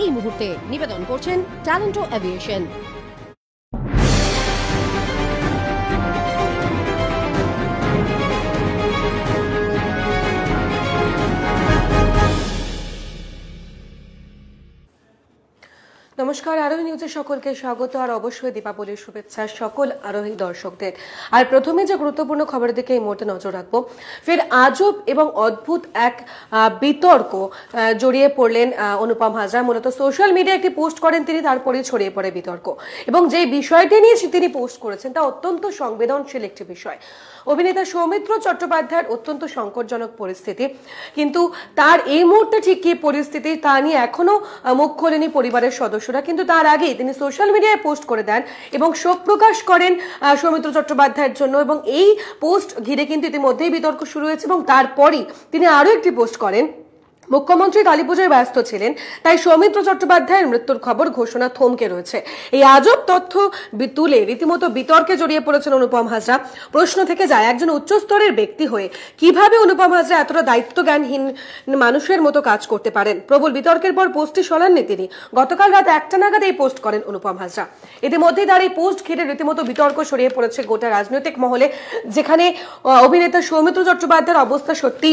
এই মুহূর্তে নিবেদন করছেন ট্যালেন্টো এভিয়েশন। নমস্কার, আরোহী নিউজে সকলকে স্বাগত আর অবশ্যই দীপাবলির শুভেচ্ছা সকল আরোহী দর্শকদের। আর প্রথমে যে গুরুত্বপূর্ণ খবরের দিকে এই মুহূর্তে নজর রাখবো, ফের আজব এবং অদ্ভুত এক বিতর্ক জড়িয়ে পড়লেন অনুপম হাজরা। মূলত সোশ্যাল মিডিয়ায় একটি পোস্ট করেন তিনি, তারপরে ছড়িয়ে পড়ে বিতর্ক এবং যে বিষয়টি নিয়ে তিনি পোস্ট করেছেন তা অত্যন্ত সংবেদনশীল একটি বিষয়। অভিনেতা সৌমিত্র চট্টোপাধ্যায়ের অত্যন্ত সংকটজনক পরিস্থিতি, কিন্তু তার এই মুহূর্তে ঠিক কি পরিস্থিতি তা নিয়ে এখনো মুখ খোলেনি পরিবারের সদস্যরা। কিন্তু তার আগেই তিনি সোশ্যাল মিডিয়ায় পোস্ট করে দেন এবং শোক প্রকাশ করেন সৌমিত্র চট্টোপাধ্যায়ের জন্য, এবং এই পোস্ট ঘিরে কিন্তু ইতিমধ্যেই বিতর্ক শুরু হয়েছে। এবং তারপরই তিনি আরো একটি পোস্ট করেন, মুখ্যমন্ত্রী কালীপুজোয় ব্যস্ত ছিলেন, তাই সৌমিত্র চট্টোপাধ্যায়ের মৃত্যুর খবর ঘোষণা থমকে রয়েছে। এই আজব তথ্য তুলে রীতিমতো বিতর্কে জড়িয়ে পড়েছেন অনুপম হাজরা। প্রশ্ন থেকে যায়, একজন উচ্চস্তরের ব্যক্তি হয়ে কিভাবে অনুপম হাজরা এতটা দায়িত্বজ্ঞানহীন মানুষের মতো কাজ করতে পারেন? প্রবল বিতর্কের পর পোস্টটি সরাননি তিনি। গতকাল রাত 1টা নাগাদ এই পোস্ট করেন অনুপম হাজরা। ইতিমধ্যেই তার এই পোস্ট ঘিরে রীতিমতো বিতর্ক ছড়িয়ে পড়েছে গোটা রাজনৈতিক মহলে, যেখানে অভিনেতা সৌমিত্র চট্টোপাধ্যায়ের অবস্থা সত্যি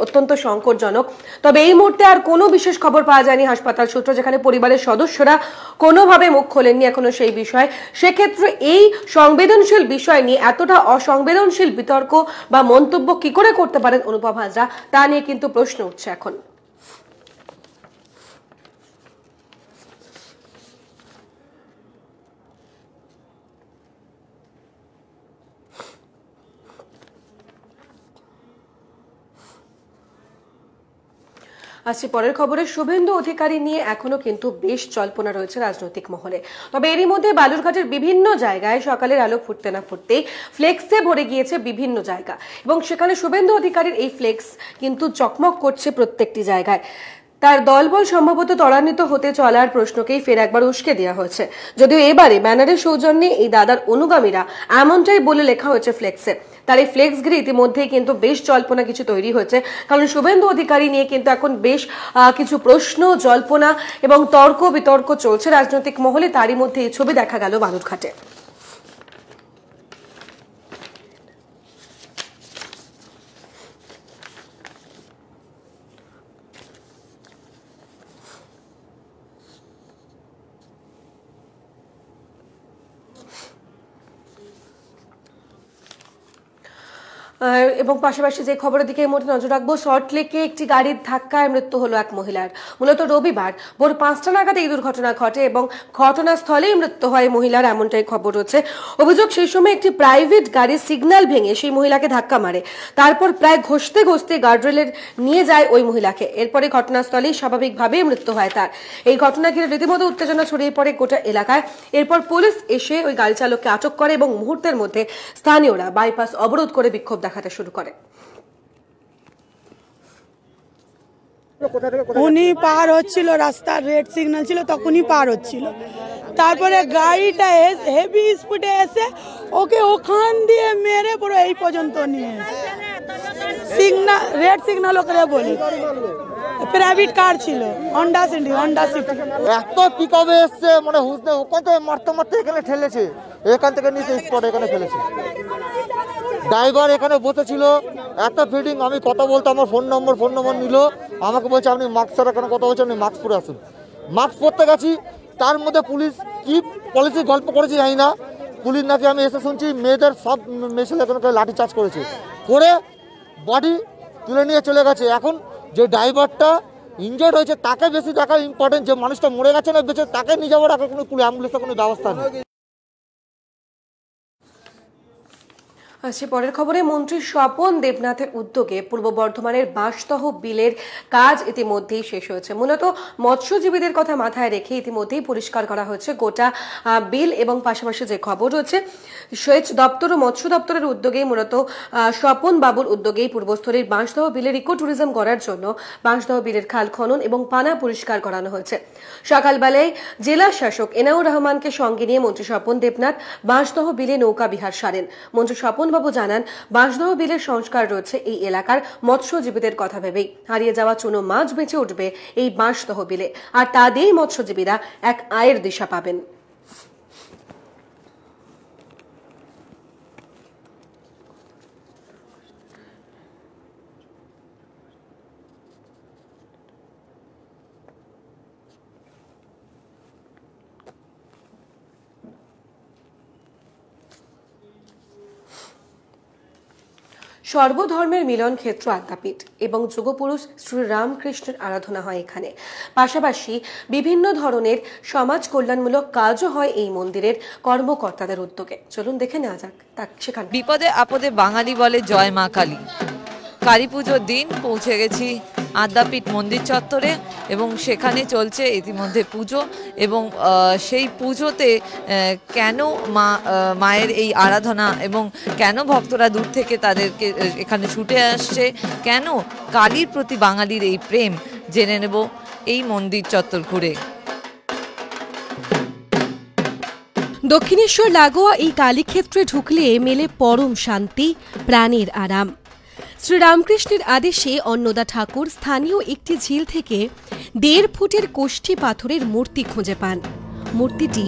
অত্যন্ত সংকটজনক। তবে এই মুহূর্তে আর কোনো বিশেষ খবর পাওয়া যায়নি হাসপাতাল সূত্র, যেখানে পরিবারের সদস্যরা কোনোভাবে মুখ খোলেননি এখনো সেই বিষয়। সেক্ষেত্রে এই সংবেদনশীল বিষয় নিয়ে এতটা অসংবেদনশীল বিতর্ক বা মন্তব্য কি করে করতে পারেন অনুপম হাজরা, তা নিয়ে কিন্তু প্রশ্ন উঠছে এখন। আসছে পরের খবরে, শুভেন্দু অধিকারী নিয়ে এখনো কিন্তু বেশ জল্পনা রয়েছে রাজনৈতিক মহলে। তবে এরই মধ্যে বালুরঘাটের বিভিন্ন জায়গায় সকালের আলো ফুটতে না ফুটতেই ফ্লেক্সে ভরে গিয়েছে বিভিন্ন জায়গা, এবং সেখানে শুভেন্দু অধিকারীর এই ফ্লেক্স কিন্তু চকমক করছে প্রত্যেকটি জায়গায়। তার দলবল সম্ভবত ত্বরান্বিত হতে চলার প্রশ্নকেই ফের একবার উস্কে দেওয়া হয়েছে, যদিও এবারে ব্যানারের সৌজন্যে এই দাদার অনুগামীরা এমনটাই বলে লেখা হয়েছে ফ্লেক্সে। তার এই ফ্লেক্স ঘিরে ইতিমধ্যেই কিন্তু বেশ জল্পনা কিছু তৈরি হয়েছে, কারণ শুভেন্দু অধিকারী নিয়ে কিন্তু এখন বেশ কিছু প্রশ্ন, জল্পনা এবং তর্ক বিতর্ক চলছে রাজনৈতিক মহলে। তারই মধ্যে এই ছবি দেখা গেল বালুরঘাটে। এবং পাশাপাশি যে খবরের দিকে এই মুহূর্তে নজর রাখবো, সল্টলেকে একটি গাড়ির ধাক্কায় মৃত্যু হলো এক মহিলার। মূলত রবিবার ভোর 5টা নাগাদ এই দুর্ঘটনা ঘটে এবং ঘটনাস্থলেই মৃত্যু হয় মহিলার, এমনটাই খবর রয়েছে। অভিযোগ, সেই সময় একটি প্রাইভেট গাড়ির সিগন্যাল ভেঙে সেই মহিলাকে ধাক্কা মারে, তারপর প্রায় ঘষতে ঘষতে গার্ডরেলের নিয়ে যায় ওই মহিলাকে। এরপরে ঘটনাস্থলেই স্বাভাবিকভাবেই মৃত্যু হয় তার। এই ঘটনা ঘিরে রীতিমতো উত্তেজনা ছড়িয়ে পড়ে গোটা এলাকায়। এরপর পুলিশ এসে ওই গাড়ি চালককে আটক করে এবং মুহূর্তের মধ্যে স্থানীয়রা বাইপাস অবরোধ করে বিক্ষোভ দেখাতে শুরু করে। উনি পার হচ্ছিল, রাস্তার রেড সিগন্যাল ছিল, তখনই পার হচ্ছিল। তারপরে গাড়িটা হেভি স্পিডে এসে ওকে ওখান দিয়ে মেরে পুরো এই পর্যন্ত নিয়ে সিগন্যাল, রেড সিগন্যাল ওকে বলি, প্রাইভেট কার ছিল, হন্ডা সিটি। এত পিকআপে এসছে, মানে হুজনে ওখান থেকে মারতে মারতে এখানে ঠেলেছে, এখান থেকে নিচে স্পট এখানে ফেলেছে। ড্রাইভার এখানে বসেছিল, এত ফিডিং, আমি কথা বলতে আমার ফোন নম্বর নিল, আমাকে বলছে আপনি মাস্ক ছাড়া কেন কথা বলছেন, আপনি মাস্ক পরে আসুন। মাস্ক পরতে গেছি, তার মধ্যে পুলিশ কি পলিসি গল্প করেছে জানি না, পুলিশ নাকি আমি এসে শুনছি মেয়েদের সব মেশিন এখানে লাঠি চার্জ করেছে, করে বডি তুলে নিয়ে চলে গেছে। এখন যে ড্রাইভারটা ইনজয়ার্ড হয়েছে তাকে বেশি দেখা ইম্পর্টেন্ট, যে মানুষটা মরে গেছে না বেঁচে তাকে নিয়ে যাওয়ার আগে কোনো অ্যাম্বুলেন্সের কোনো ব্যবস্থা নেই। আসছে পরের খবরে, মন্ত্রী স্বপন দেবনাথের উদ্যোগে পূর্ব বর্ধমানের বাঁশদহ বিলের কাজ ইতিমধ্যেই শেষ হয়েছে। মূলত মৎস্যজীবীদের কথা মাথায় রেখে ইতিমধ্যেই পরিষ্কার করা হয়েছে গোটা বিল, এবং পাশাপাশি যে খবর রয়েছে, সেচ দপ্তর ও মৎস্য দপ্তরের উদ্যোগেই মূলত স্বপন বাবুর উদ্যোগেই পূর্বস্থলীর বাঁশদহ বিলের ইকো ট্যুরিজম করার জন্য বাঁশদহ বিলের খাল খনন এবং পানা পরিষ্কার করানো হয়েছে। সকালবেলায় জেলা শাসক এনাউর রহমানকে সঙ্গে নিয়ে মন্ত্রী স্বপন দেবনাথ বাঁশদহ বিলে নৌকা বিহার সারেন। মন্ত্রী স্বপন বাবু জানান, বাঁশদহ বিলের সংস্কার রয়েছে এই এলাকার মৎস্যজীবীদের কথা ভেবেই। হারিয়ে যাওয়া চুনো মাছ বেঁচে উঠবে এই বাঁশদহ বিলে, আর তা দিয়েই মৎস্যজীবীরা এক আয়ের দিশা পাবেন। সর্বধর্মের মিলন ক্ষেত্র আদ্যাপীঠ এবং যুগপুরুষ শ্রী রামকৃষ্ণের আরাধনা হয় এখানে। পাশাপাশি বিভিন্ন ধরনের সমাজ কল্যাণমূলক কাজও হয় এই মন্দিরের কর্মকর্তাদের উদ্যোগে। চলুন দেখে নেওয়া যাক সেখানে। বিপদে আপদে বাঙালি বলে জয় মা কালী। কালী পুজোর দিন পৌঁছে গেছি আদ্যাপীঠ মন্দির চত্বরে এবং সেখানে চলছে ইতিমধ্যে পুজো এবং সেই পুজোতে কেন মায়ের এই আরাধনা এবং কেন ভক্তরা দূর থেকে তাদেরকে এখানে ছুটে আসছে, কেন কালীর প্রতি বাঙালির এই প্রেম জেনে নেব এই মন্দির চত্বর ঘুরে। দক্ষিণেশ্বর লাগোয়া এই কালীক্ষেত্রে ঢুকলে মেলে পরম শান্তি, প্রাণের আরাম। শ্রীরামকৃষ্ণের আদেশে অন্নদা ঠাকুর স্থানীয় একটি ঝিল থেকে 1.5 ফুটের কোষ্ঠী পাথরের মূর্তি খুঁজে পান। মূর্তিটি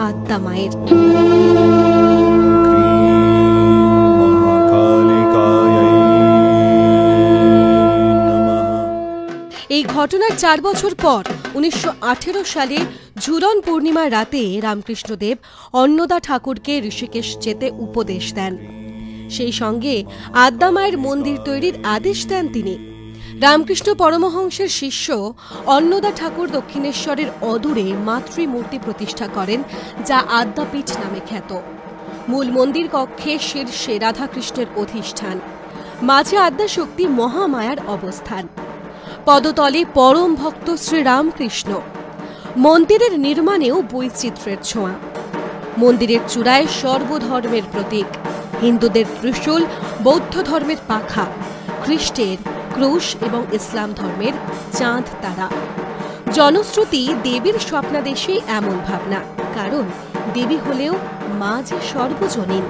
আদ্যা মায়ের। এই ঘটনার 4 বছর পর 1918 সালে ঝুলন পূর্ণিমার রাতে রামকৃষ্ণদেব অন্নদা ঠাকুরকে ঋষিকেশ যেতে উপদেশ দেন। সেই সঙ্গে আদ্যা মায়ের মন্দির তৈরির আদেশ দেন তিনি। রামকৃষ্ণ পরমহংসের শিষ্য অন্নদা ঠাকুর দক্ষিণেশ্বরের অদূরে মাতৃমূর্তি প্রতিষ্ঠা করেন, যা আদ্যাপীঠ নামে খ্যাত। মূল মন্দির কক্ষে শীর্ষে রাধাকৃষ্ণের অধিষ্ঠান, মাঝে আদ্যাশক্তি মহামায়ার অবস্থান, পদতলে পরম ভক্ত শ্রীরামকৃষ্ণ। মন্দিরের নির্মাণেও বৈচিত্র্যের ছোঁয়া। মন্দিরের চূড়ায় সর্বধর্মের প্রতীক, হিন্দুদের ত্রিশূল, বৌদ্ধ ধর্মের পাখা, খ্রিস্টের ক্রুশ এবং ইসলাম ধর্মের চাঁদ তারা। জনশ্রুতি দেবীর স্বপ্নাদেশে এমন ভাবনা, কারণ দেবী হলেও মা যে সর্বজনীন।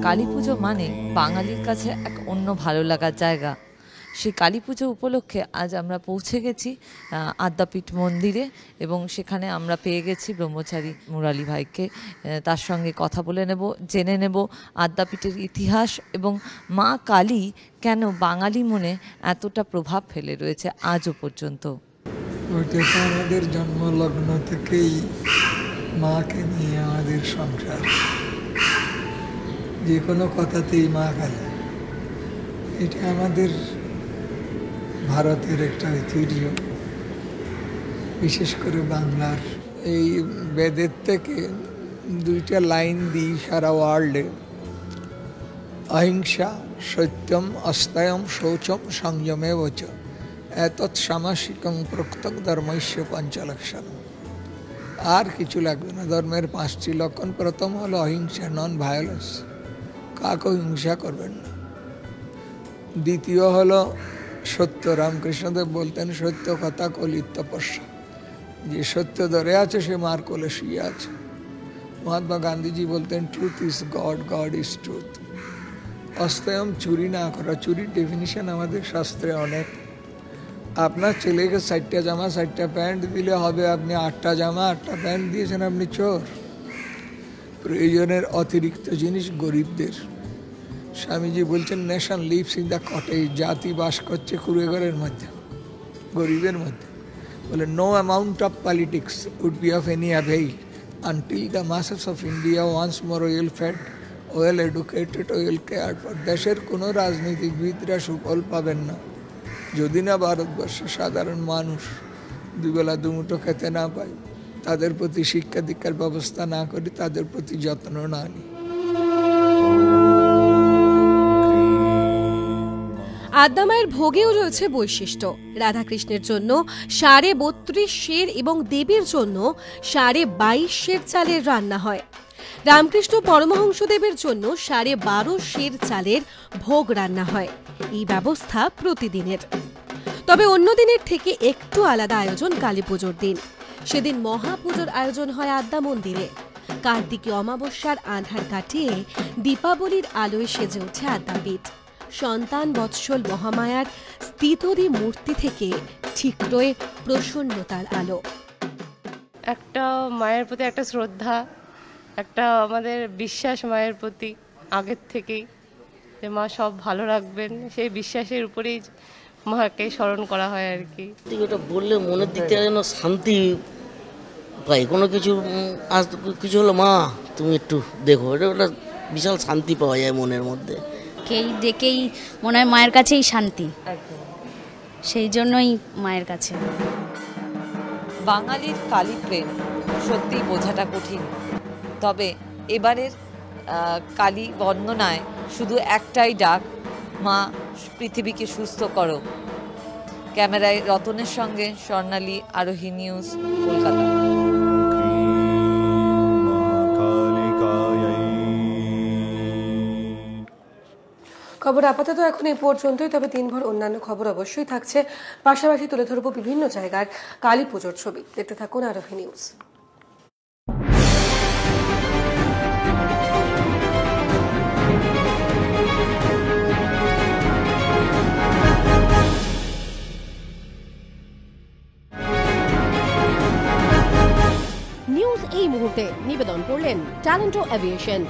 কালী পুজো মানে বাঙালির কাছে এক অন্য ভালো লাগার জায়গা। সেই কালী পুজো উপলক্ষে আজ আমরা পৌঁছে গেছি আদ্যাপীঠ মন্দিরে এবং সেখানে আমরা পেয়ে গেছি ব্রহ্মচারী মুরালি ভাইকে। তার সঙ্গে কথা বলে নেব, জেনে নেব আদ্যাপীঠের ইতিহাস এবং মা কালী কেন বাঙালি মনে এতটা প্রভাব ফেলে রয়েছে আজও পর্যন্ত। ওইটা তো আমাদের জন্মলগ্ন থেকেই মাকে নিয়ে আমাদের সংসার, যে কোনো কথাতেই মা কালী। এটা আমাদের ভারতের একটা ঐতিহ্য, বিশেষ করে বাংলার। এই বেদের থেকে 2টা লাইন দিই সারা ওয়ার্ল্ডে, অহিংসা সত্যম অস্তয়ম শৌচম সংযমে বচ এতৎ সামাসিকং প্রক্তং ধর্মস্য পঞ্চলক্ষণ। আর কিছু লাগবে না। ধর্মের 5টি লক্ষণ, প্রথম হলো অহিংসা, নন ভায়োলেন্স, কাকেও হিংসা করবেন না। দ্বিতীয় হলো সত্য। রামকৃষ্ণদেব বলতেন সত্য কথা কলিত তপস্যা। যে সত্য ধরে আছে সে মার কোলে শুয়ে আছে। মহাত্মা গান্ধীজি বলতেন truth is God, God is truth. অস্তয়ম, চুরি না করা। চুরির ডেফিনিশন আমাদের শাস্ত্রে অনেক। আপনার ছেলেকে 4টা জামা 4টা প্যান্ট দিলে হবে, আপনি 8টা জামা 8টা প্যান্ট দিয়েছেন, আপনি চোর। প্রয়োজনের অতিরিক্ত জিনিস গরিবদের। স্বামীজি বলছেন nation lives in the cottage, জাতি বাস করছে কুড়েঘরের মধ্যে, গরিবের মধ্যে। বলে no amount of politics would be of any avail until the masses of India once more well fed, well educated, well cared for. দেশের কোনো রাজনীতিবিদরা সুফল পাবেন না যদি না ভারতবর্ষের সাধারণ মানুষ 2 বেলা 2 মুঠো খেতে না পায়, তাদের প্রতি শিক্ষা দীক্ষার ব্যবস্থা না করি, তাদের প্রতি যত্ন না নিই। আদ্যা মায়ের ভোগেও রয়েছে বৈশিষ্ট্য। রাধাকৃষ্ণের জন্য 32.5 সের এবং দেবীর জন্য 22.5 সের চালের রান্না হয়। রামকৃষ্ণ পরমহংসদেবের জন্য 12.5 সের চালের ভোগ রান্না হয়। এই ব্যবস্থা প্রতিদিনের। তবে অন্য দিনের থেকে একটু আলাদা আয়োজন কালী পুজোর দিন। সেদিন মহাপুজোর আয়োজন হয় আদ্যা মন্দিরে। কার্তিকী অমাবস্যার আঁধার কাটিয়ে দীপাবলির আলোয় সেজে ওঠে আদ্যাপীঠ। সন্তান বৎসল মহামায়ার স্থিতরি মূর্তি থেকে ঠিকরোয় প্রসন্নতার আলো। একটা মায়ের প্রতি একটা শ্রদ্ধা, একটা আমাদের বিশ্বাস মায়ের প্রতি আগের থেকেই, যে মা সব ভালো রাখবেন, সেই বিশ্বাসের উপরেই মাকে স্মরণ করা হয় আর কি। এটা বললে মনের দিক থেকে যেন শান্তি পাই। কোনো কিছু আজ কিছু হলো, মা তুমি একটু দেখো, এটা একটা বিশাল শান্তি পাওয়া যায় মনের মধ্যে। কেই ডেকেই মনে হয় মায়ের কাছেই শান্তি, সেই জন্যই মায়ের কাছে। বাঙালির কালী প্রেম সত্যি বোঝাটা কঠিন। তবে এবারের কালী বন্দনায় শুধু একটাই ডাক, মা পৃথিবীকে সুস্থ করো। ক্যামেরায় রতনের সঙ্গে স্বর্ণালী, আরোহী নিউজ, কলকাতা। খবর আপাতত এখন এই পর্যন্তই। তবে দিনভর অন্যান্য খবর অবশ্যই থাকছে। পাশাপাশি তুলে ধরবো বিভিন্ন জায়গার কালী পুজোর ছবি। দেখতে থাকুন আরোহী নিউজ। নিউজ এই মুহূর্তে নিবেদন করলেন ট্যালেন্টো এভিয়েশন।